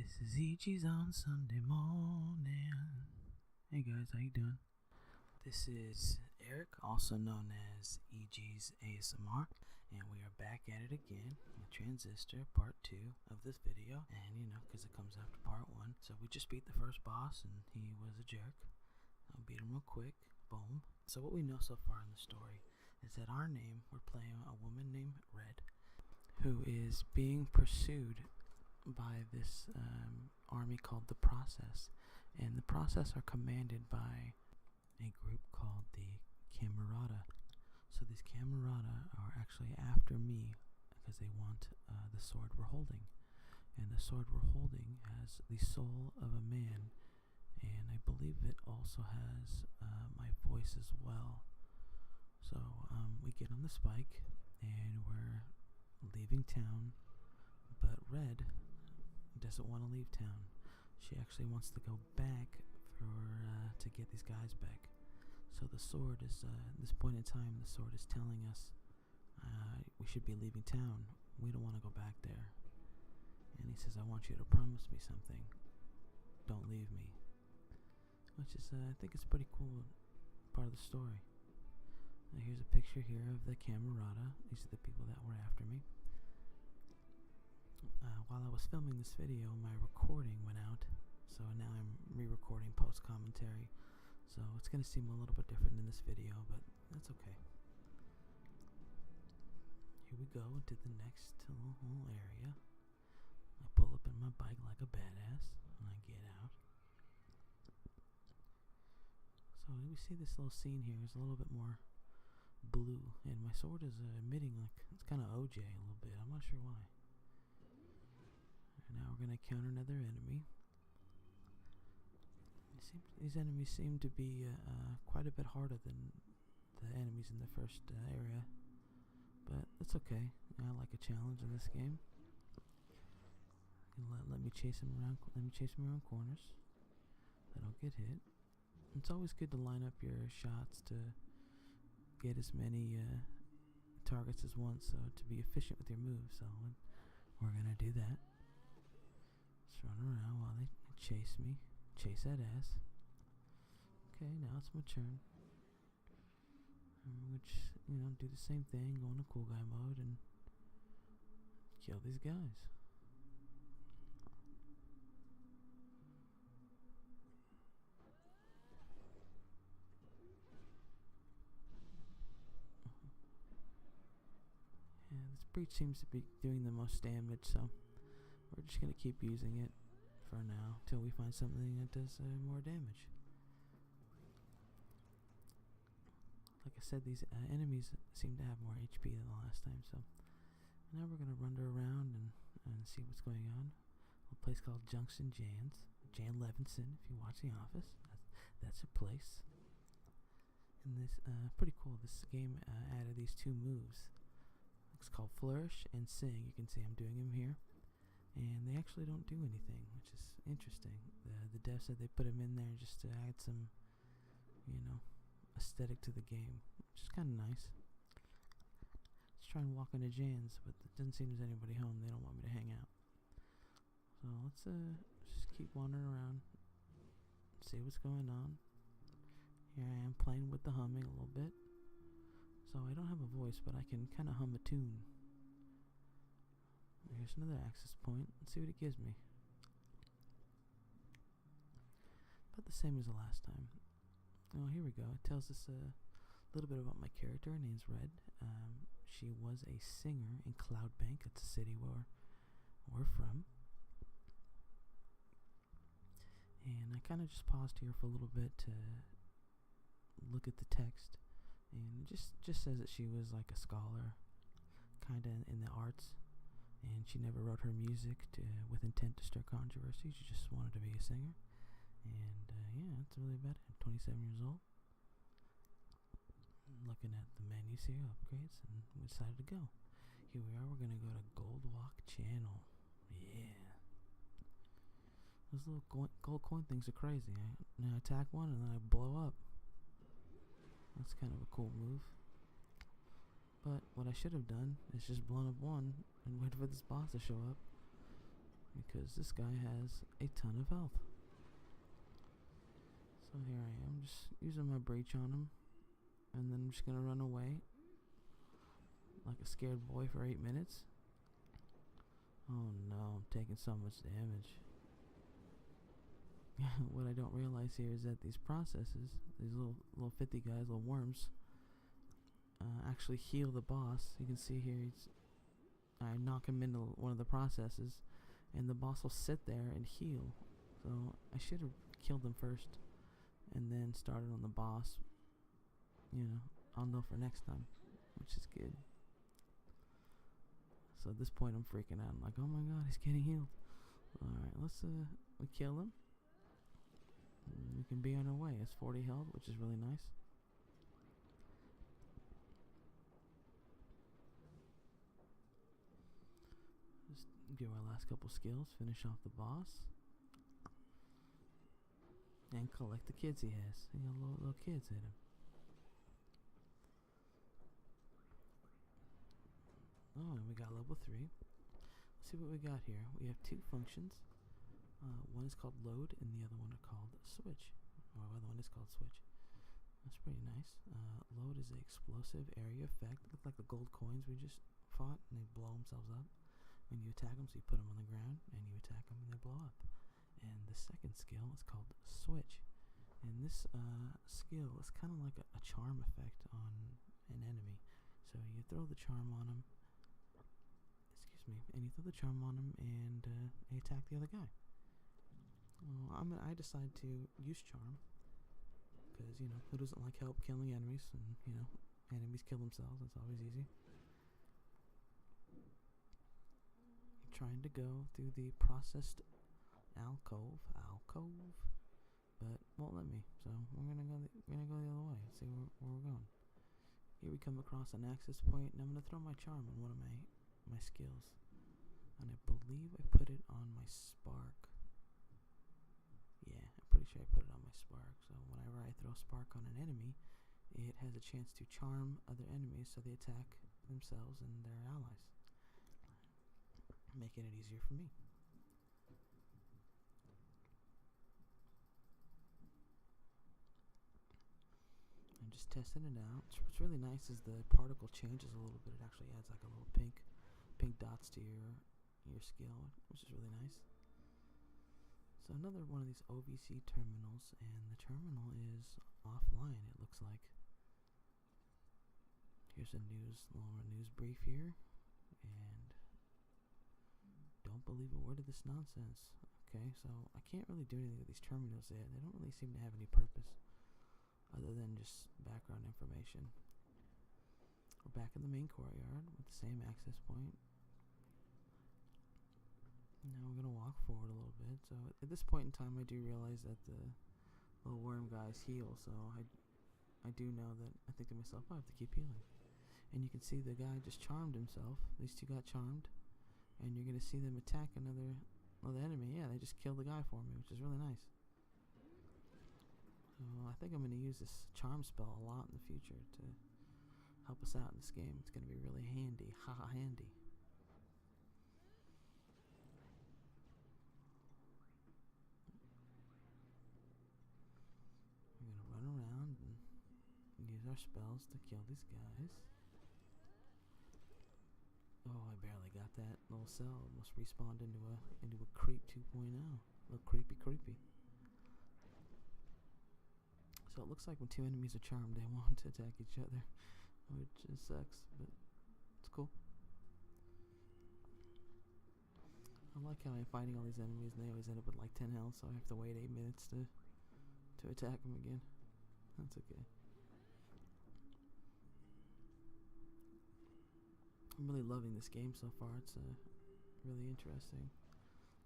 This is EG's on Sunday morning. Hey guys, how you doing? This is Eric, also known as EG's ASMR, and we are back at it again with Transistor Part 2 of this video. And because it comes after Part 1. So we just beat the first boss and he was a jerk. I'll beat him real quick. Boom. So what we know so far in the story is that our name, we're playing a woman named Red, who is being pursued by this army called the Process. And the Process are commanded by a group called the Camerata. So these Camerata are actually after me because they want the sword we're holding. And the sword we're holding has the soul of a man, and I believe it also has my voice as well. So we get on the spike and we're leaving town, but Red doesn't want to leave town. She actually wants to go back to get these guys back. So the sword is, at this point in time, the sword is telling us we should be leaving town. We don't want to go back there. And he says, I want you to promise me something. Don't leave me. Which is, I think it's pretty cool part of the story. Now here's a picture here of the Camerata. These are the people that were after me. While I was filming this video, my recording went out, so now I'm re-recording post-commentary. So it's going to seem a little bit different in this video, but that's okay. Here we go into the next little area. I pull up in my bike like a badass, and I get out. So we see this little scene here is a little bit more blue, and my sword is emitting like, it's kind of OJ a little bit. I'm not sure why. And now we're going to counter another enemy. These enemies seem to be quite a bit harder than the enemies in the first area, but it's okay. I like a challenge in this game. Let me chase him around. Let me chase him around corners. I don't get hit. It's always good to line up your shots to get as many targets as once, so to be efficient with your moves. So we're gonna do that. Just run around while they chase me. Chase that ass. Okay, now it's my turn. Which, do the same thing, go into cool guy mode and kill these guys. Yeah, this breach seems to be doing the most damage, so we're just going to keep using it for now until we find something that does more damage. Like I said, these enemies seem to have more HP than the last time, so now we're going to wander around and see what's going on. A place called Junction Jan's. Jan Levinson, if you watch The Office, that's her place. And this, pretty cool, this game added these two moves. It's called Flourish and Sing. You can see I'm doing them here. And they actually don't do anything, which is interesting. The dev said they put them in there just to add some, aesthetic to the game, which is kind of nice. Let's try and walk into Jan's, but it doesn't seem there's anybody home. They don't want me to hang out. So let's just keep wandering around, see what's going on. Here I am playing with the humming a little bit. So I don't have a voice, but I can kind of hum a tune. Here's another access point. Let's see what it gives me. About the same as the last time. Oh, here we go. It tells us a little bit about my character. Her name's Red. She was a singer in Cloudbank. That's a city where we're from. And I kind of just paused here for a little bit to look at the text. And it just says that she was like a scholar, kind of in the arts. And she never wrote her music with intent to stir controversy. She just wanted to be a singer. And yeah, that's really about it. 27 years old. Looking at the menus here, upgrades, and we decided to go. Here we are. We're going to go to Goldwalk Channel. Yeah. Those little gold coin things are crazy. I attack one and then I blow up. That's kind of a cool move. But what I should have done is just blown up one and wait for this boss to show up. because this guy has a ton of health. So here I am, just using my breach on him, and then I'm just gonna run away like a scared boy for 8 minutes. Oh no, I'm taking so much damage. What I don't realize here is that these processes, these little 50 guys, little worms, actually heal the boss. You can see here, I knock him into one of the processes, and the boss will sit there and heal. So I should have killed him first, and then started on the boss. You know, I'll know for next time, which is good. So at this point, I'm freaking out. I'm like, oh my god, he's getting healed. Alright, let's we kill him. We can be on our way. It's 40 health, which is really nice. Just give our last couple skills, finish off the boss, and collect the kids he has. He got little kids in him. Oh, and we got level 3. Let's see what we got here. We have 2 functions. One is called load, and the other one are called switch. Or the other one is called switch. That's pretty nice. Load is an explosive area effect. Look like the gold coins we just fought, and they blow themselves up when you attack them. So you put them on the ground, and you attack them, and they blow up. And the second skill is called switch. And this skill is kind of like a charm effect on an enemy. So you throw the charm on them. And you throw the charm on him, and they attack the other guy. Well, I decide to use charm because, you know, who doesn't like help killing enemies? And, you know, enemies kill themselves. That's always easy. I'm trying to go through the processed alcove, but won't let me. So we're gonna go the other way. Let's see where we're going. Here we come across an access point, and I'm gonna throw my charm on one of my skills, and I believe I put it on my spark. Yeah, I'm pretty sure I put it on my spark. So whenever I throw spark on an enemy, it has a chance to charm other enemies so they attack themselves and their allies, making it easier for me. I'm just testing it out. What's really nice is the particle changes a little bit. It actually adds like a little pink dots to your skill, which is really nice. So another one of these OVC terminals, and the terminal is offline, it looks like. Here's a little news brief here, and don't believe a word of this nonsense. Okay, so I can't really do anything with these terminals yet. They don't really seem to have any purpose other than just background information. We're back in the main courtyard with the same access point. Now we're going to walk forward a little bit. So at this point in time, I do realize that the little worm guys heal. So I do know that I think to myself, I have to keep healing. And you can see the guy just charmed himself. These two got charmed. And you're going to see them attack another enemy. Yeah, they just killed the guy for me, which is really nice. So I think I'm going to use this charm spell a lot in the future to help us out in this game. It's going to be really handy. Haha, handy. We're going to run around and use our spells to kill these guys. Oh, I barely got that little cell. Almost respawned into a creep 2.0. A little creepy. So it looks like when two enemies are charmed, they want to attack each other, which sucks, but it's cool. I like how I'm fighting all these enemies, and they always end up with like 10 health, so I have to wait 8 minutes to attack them again. That's okay. I'm really loving this game so far. It's really interesting.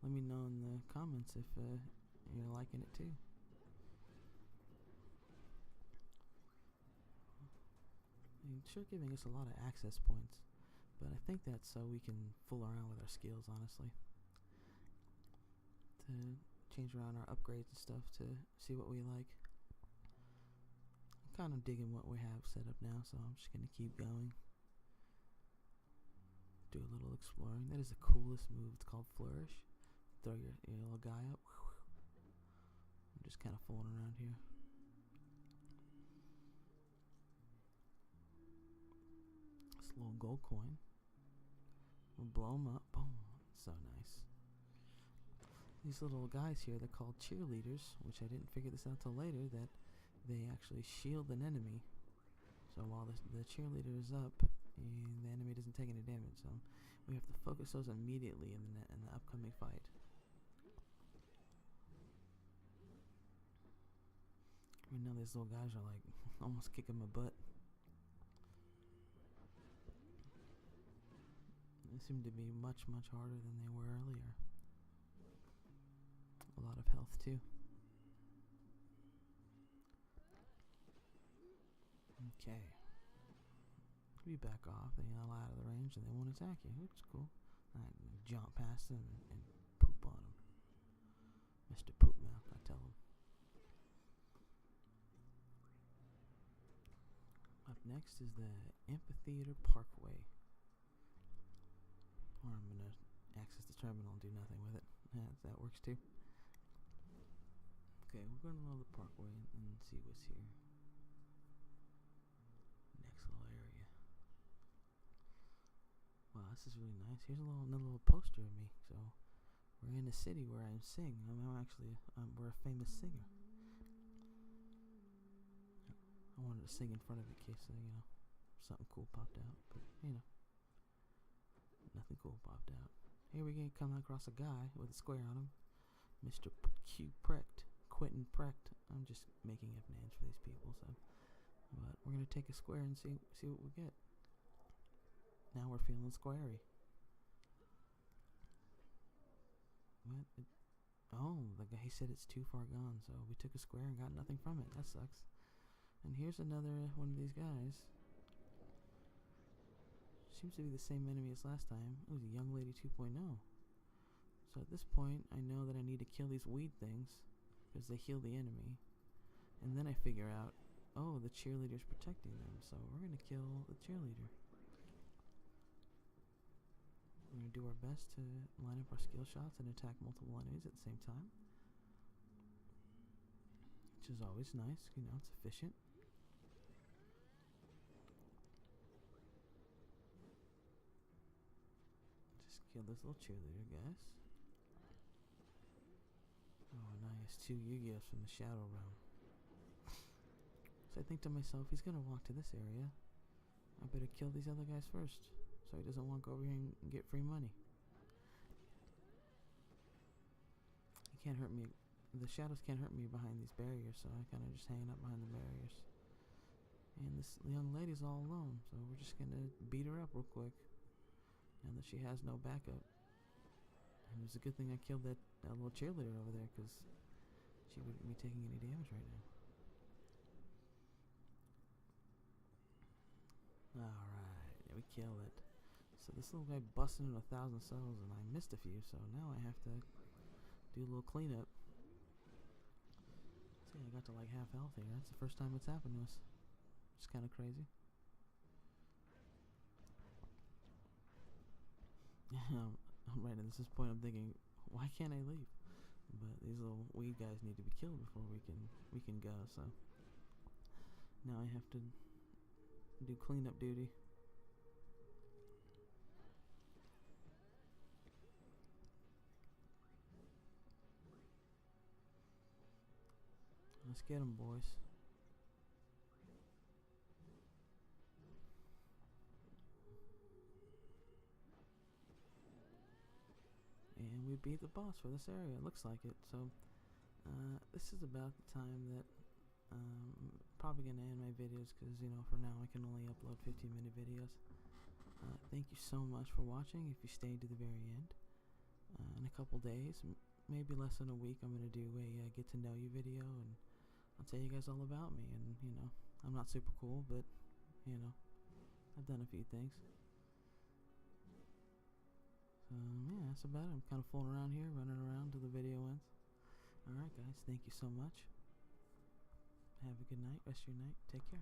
Let me know in the comments if you're liking it too. Sure, giving us a lot of access points, but I think that's so we can fool around with our skills, honestly, to change around our upgrades and stuff to see what we like. I'm kind of digging what we have set up now, so I'm just gonna keep going, do a little exploring. That is the coolest move. It's called Flourish. throw your little guy up. I'm just kind of fooling around here. This little gold coin. We'll blow them up. Boom. So nice. These little guys here, they're called cheerleaders, which I didn't figure this out till later, that they actually shield an enemy. So while the cheerleader is up, and the enemy doesn't take any damage, so we have to focus those immediately in the upcoming fight. We know these little guys are like almost kicking my butt. They seem to be much harder than they were earlier. A lot of health too. Okay. You back off, they yell out of the range and they won't attack you, which is cool. I jump past them and poop on them. Mr. Poop Mouth, I tell him. Up next is the Amphitheater Parkway. Or I'm gonna access the terminal and do nothing with it. Yeah, that works too. Okay, we're gonna load the parkway and see what's here. Next little area. Wow, this is really nice. Here's another little poster of me. So we're in a city where I sing. We're a famous singer. I wanted to sing in front of it in case something cool popped out, but nothing cool popped out. Here we come across a guy with a square on him, Mr. Q Precht, Quentin Precht. I'm just making up names for these people, so. But we're gonna take a square and see what we get. Now we're feeling squarey. What? The guy said it's too far gone, so we took a square and got nothing from it. That sucks. And here's another one of these guys. Seems to be the same enemy as last time. It was a young lady 2.0. So at this point, I know that I need to kill these weed things because they heal the enemy. And then I figure out, oh, the cheerleader's protecting them, so we're gonna kill the cheerleader. We're gonna do our best to line up our skill shots and attack multiple enemies at the same time, which is always nice. It's efficient. Just kill this little cheerleader, guys. Oh, nice. 2 Yu-Gi-Ohs from the Shadow Realm. So I think to myself, he's gonna walk to this area. I better kill these other guys first, so he doesn't walk over here and get free money. He can't hurt me. The shadows can't hurt me behind these barriers, so I kind of just hanging up behind the barriers. And this young lady's all alone, so we're just gonna beat her up real quick. Now that she has no backup. And it was a good thing I killed that little cheerleader over there, because she wouldn't be taking any damage right now. Alright, yeah, we killed it. So this little guy busted into 1,000 cells and I missed a few, so now I have to do a little cleanup. See, I got to like half health here. That's the first time it's happened to us. It's kind of crazy. I'm right at this point I'm thinking, why can't I leave? But these little weed guys need to be killed before we can go, so now I have to do cleanup duty. Let's get them, boys. And we beat the boss for this area. It looks like it. So this is about the time that probably gonna end my videos, because for now I can only upload 15-minute videos. Thank you so much for watching. If you stayed to the very end, in a couple days, maybe less than a week, I'm gonna do a get to know you video, and I'll tell you guys all about me. And I'm not super cool, but I've done a few things. So yeah, that's about it. I'm kind of fooling around here, running around till the video ends. Alright guys, thank you so much. Have a good night, rest of your night, take care.